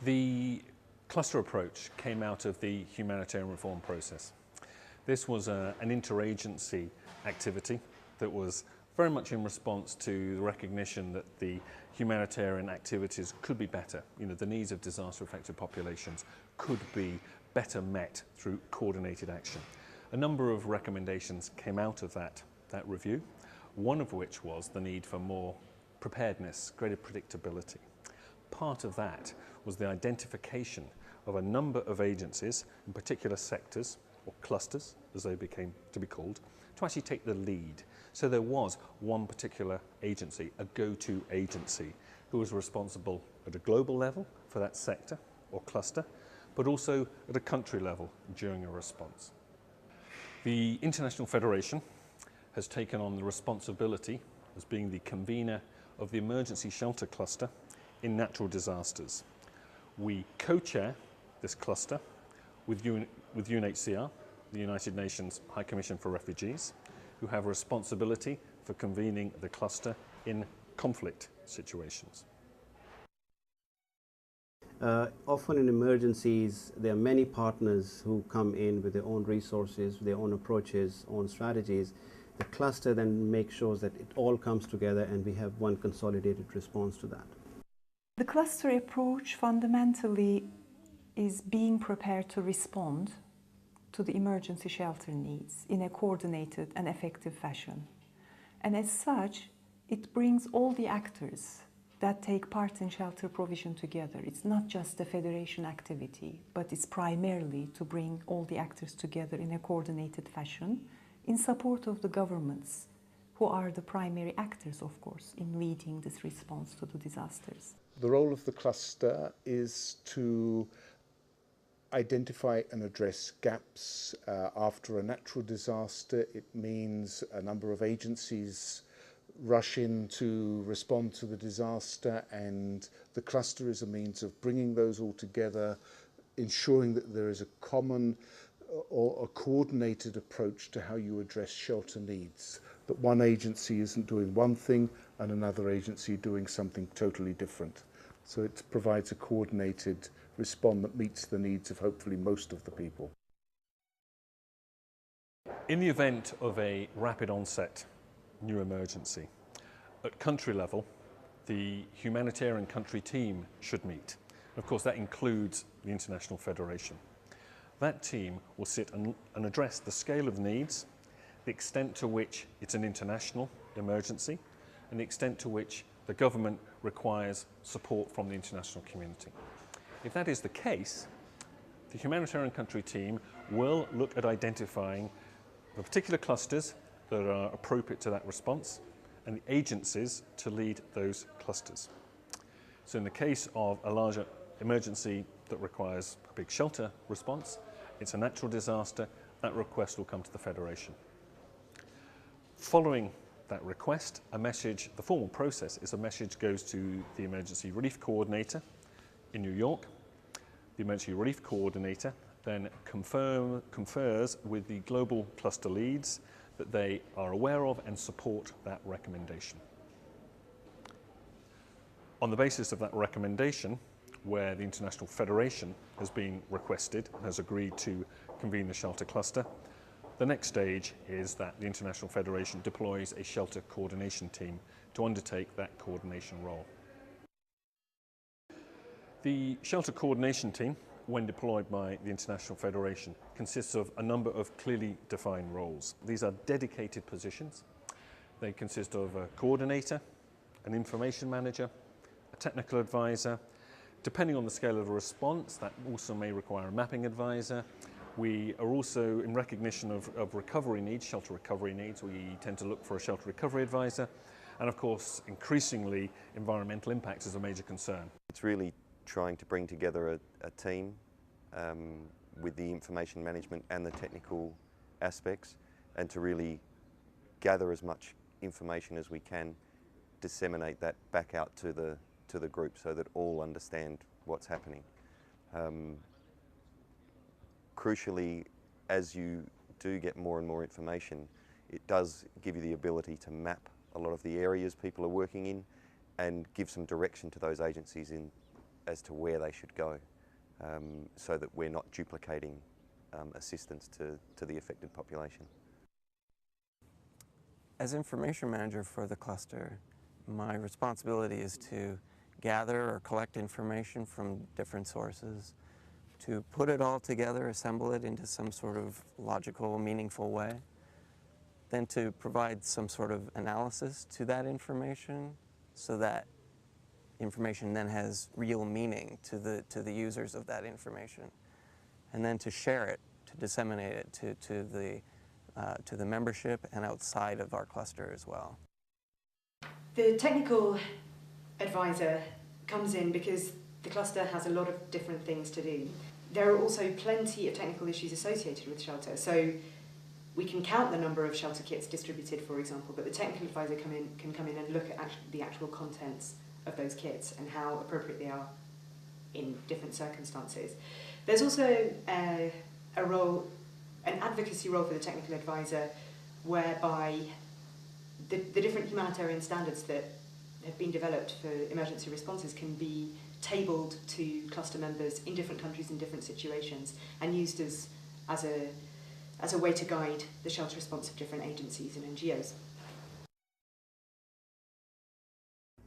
The cluster approach came out of the humanitarian reform process. This was an interagency activity that was very much in response to the recognition that the humanitarian activities could be better. The needs of disaster-affected populations could be better met through coordinated action. A number of recommendations came out of that review, one of which was the need for more preparedness, greater predictability. Part of that was the identification of a number of agencies in particular sectors, or clusters as they became to be called, to actually take the lead. So there was one particular agency, a go-to agency, who was responsible at a global level for that sector or cluster, but also at a country level during a response. The International Federation has taken on the responsibility as being the convener of the emergency shelter cluster in natural disasters. We co-chair this cluster with UNHCR, the United Nations High Commission for Refugees, who have responsibility for convening the cluster in conflict situations. Often in emergencies, there are many partners who come in with their own resources, their own approaches, own strategies. The cluster then makes sure that it all comes together and we have one consolidated response to that. The cluster approach fundamentally is being prepared to respond to the emergency shelter needs in a coordinated and effective fashion. And as such, it brings all the actors that take part in shelter provision together. It's not just a federation activity, but it's primarily to bring all the actors together in a coordinated fashion in support of the governments, who are the primary actors, of course, in leading this response to the disasters. The role of the cluster is to identify and address gaps after a natural disaster. It means a number of agencies rush in to respond to the disaster, and the cluster is a means of bringing those all together, ensuring that there is a common or a coordinated approach to how you address shelter needs, that one agency isn't doing one thing and another agency doing something totally different. So it provides a coordinated response that meets the needs of hopefully most of the people. In the event of a rapid onset new emergency, at country level, the humanitarian country team should meet. Of course, that includes the International Federation. That team will sit and address the scale of needs, the extent to which it's an international emergency, and the extent to which the government requires support from the international community. If that is the case, the humanitarian country team will look at identifying the particular clusters that are appropriate to that response and the agencies to lead those clusters. So in the case of a larger emergency that requires a big shelter response, it's a natural disaster, that request will come to the Federation. Following that request, the formal process is a message goes to the Emergency Relief Coordinator in New York. The Emergency Relief Coordinator then confers with the global cluster leads that they are aware of and support that recommendation. On the basis of that recommendation, where the International Federation has been requested and has agreed to convene the shelter cluster, the next stage is that the International Federation deploys a shelter coordination team to undertake that coordination role. The shelter coordination team, when deployed by the International Federation, consists of a number of clearly defined roles. These are dedicated positions. They consist of a coordinator, an information manager, a technical advisor. Depending on the scale of the response, that also may require a mapping advisor. We are also, in recognition of recovery needs, shelter recovery needs, we tend to look for a shelter recovery advisor. And of course, increasingly, environmental impact is a major concern. It's really trying to bring together a team with the information management and the technical aspects, and to really gather as much information as we can, disseminate that back out to the group so that all understand what's happening. Crucially, as you do get more and more information, it does give you the ability to map a lot of the areas people are working in and give some direction to those agencies in as to where they should go, so that we're not duplicating assistance to the affected population. As information manager for the cluster, my responsibility is to gather or collect information from different sources, to put it all together, assemble it into some sort of logical, meaningful way, then to provide some sort of analysis to that information so that information then has real meaning to the users of that information, and then to share it, to disseminate it to the membership and outside of our cluster as well. The technical advisor comes in because the cluster has a lot of different things to do. There are also plenty of technical issues associated with shelter. So we can count the number of shelter kits distributed, for example, but the technical advisor can come in and look at the actual contents of those kits and how appropriate they are in different circumstances. There's also a role, an advocacy role for the technical advisor, whereby the different humanitarian standards that have been developed for emergency responses can be tabled to cluster members in different countries in different situations and used as a way to guide the shelter response of different agencies and NGOs.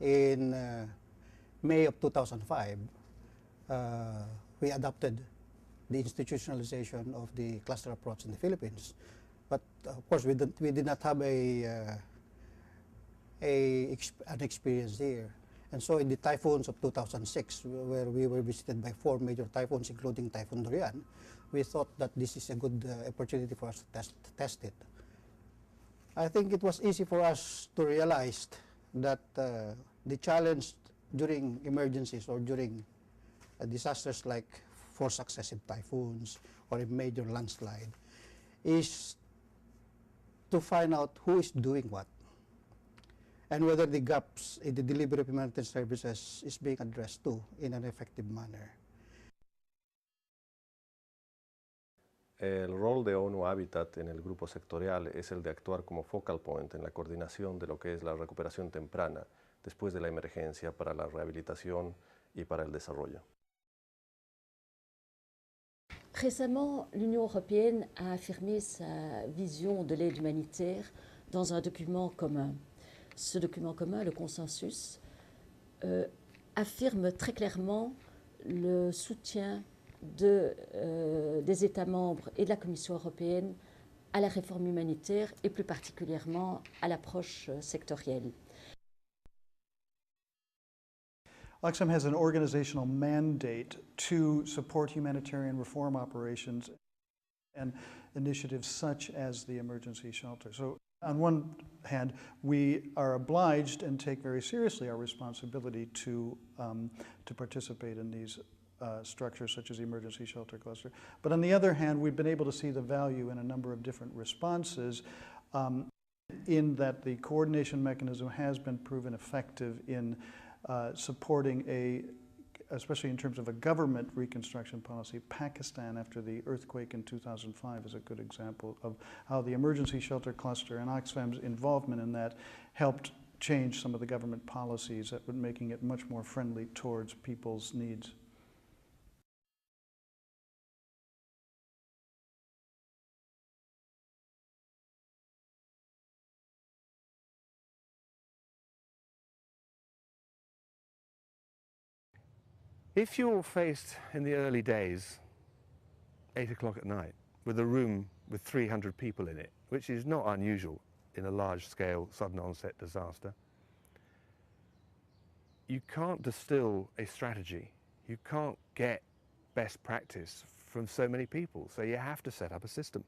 In May of 2005, we adopted the institutionalization of the cluster approach in the Philippines. But of course, we did not have an experience here. And so in the typhoons of 2006, where we were visited by 4 major typhoons, including Typhoon Durian, we thought that this is a good opportunity for us to test it. I think it was easy for us to realize that the challenge during emergencies or during disasters like 4 successive typhoons or a major landslide is to find out who is doing what and whether the gaps in the delivery of humanitarian services is being addressed too in an effective manner. El rol de ONU Habitat en el grupo sectorial es el de actuar como focal point en la coordinación de lo que es la recuperación temprana después de la emergencia para la rehabilitación y para el desarrollo. Récemment, l'Union européenne a affirmé sa vision de l'aide humanitaire dans un document commun. Ce document commun, le consensus, affirme très clairement le soutien des États membres et de la Commission européenne à la réforme humanitaire et plus particulièrement à l'approche sectorielle. Oxfam has an organizational mandate to support humanitarian reform operations and initiatives such as the emergency shelter. So on one hand, we are obliged and take very seriously our responsibility to participate in these structures such as the emergency shelter cluster. But on the other hand, we've been able to see the value in a number of different responses in that the coordination mechanism has been proven effective in supporting especially in terms of a government reconstruction policy. Pakistan, after the earthquake in 2005, is a good example of how the emergency shelter cluster and Oxfam's involvement in that helped change some of the government policies that were making it much more friendly towards people's needs. If you're faced in the early days, 8 o'clock at night, with a room with 300 people in it, which is not unusual in a large-scale sudden onset disaster, you can't distill a strategy. You can't get best practice from so many people, so you have to set up a system.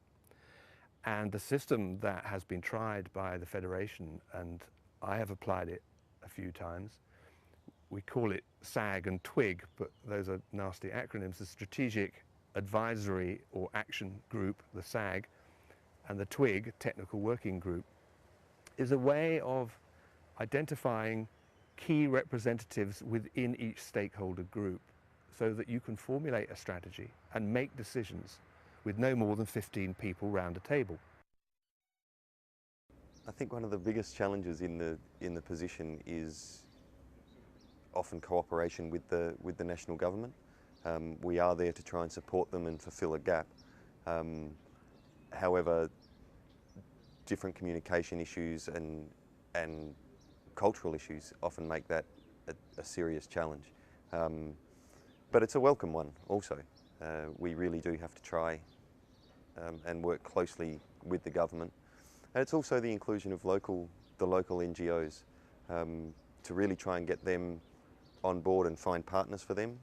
And the system that has been tried by the Federation, and I have applied it a few times, we call it SAG and TWIG, but those are nasty acronyms. The Strategic Advisory or Action Group, the SAG, and the TWIG, Technical Working Group, is a way of identifying key representatives within each stakeholder group so that you can formulate a strategy and make decisions with no more than 15 people round a table. I think one of the biggest challenges in the position is often cooperation with the national government. We are there to try and support them and fulfil a gap. However, different communication issues and cultural issues often make that a serious challenge. But it's a welcome one also. We really do have to try and work closely with the government. And it's also the inclusion of the local NGOs to really try and get them on board and find partners for them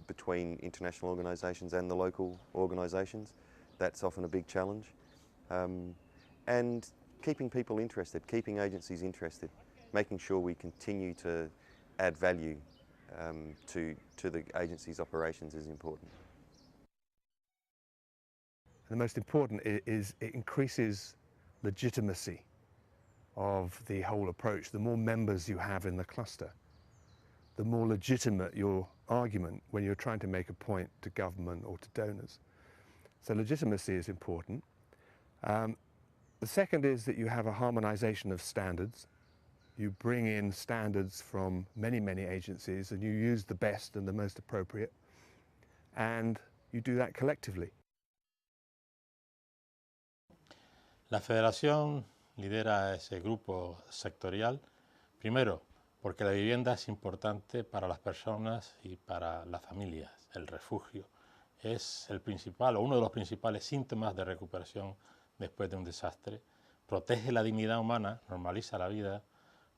between international organisations and the local organisations. That's often a big challenge. And keeping people interested, keeping agencies interested, making sure we continue to add value to the agency's operations is important. And the most important is it increases legitimacy of the whole approach. The more members you have in the cluster, the more legitimate your argument when you're trying to make a point to government or to donors. So legitimacy is important. The second is that you have a harmonization of standards. You bring in standards from many, many agencies and you use the best and the most appropriate, and you do that collectively. La Federación lidera ese grupo sectorial, primero, porque la vivienda es importante para las personas y para las familias. El refugio es el principal o uno de los principales síntomas de recuperación después de un desastre. Protege la dignidad humana, normaliza la vida,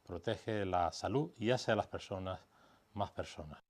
protege la salud y hace a las personas más personas.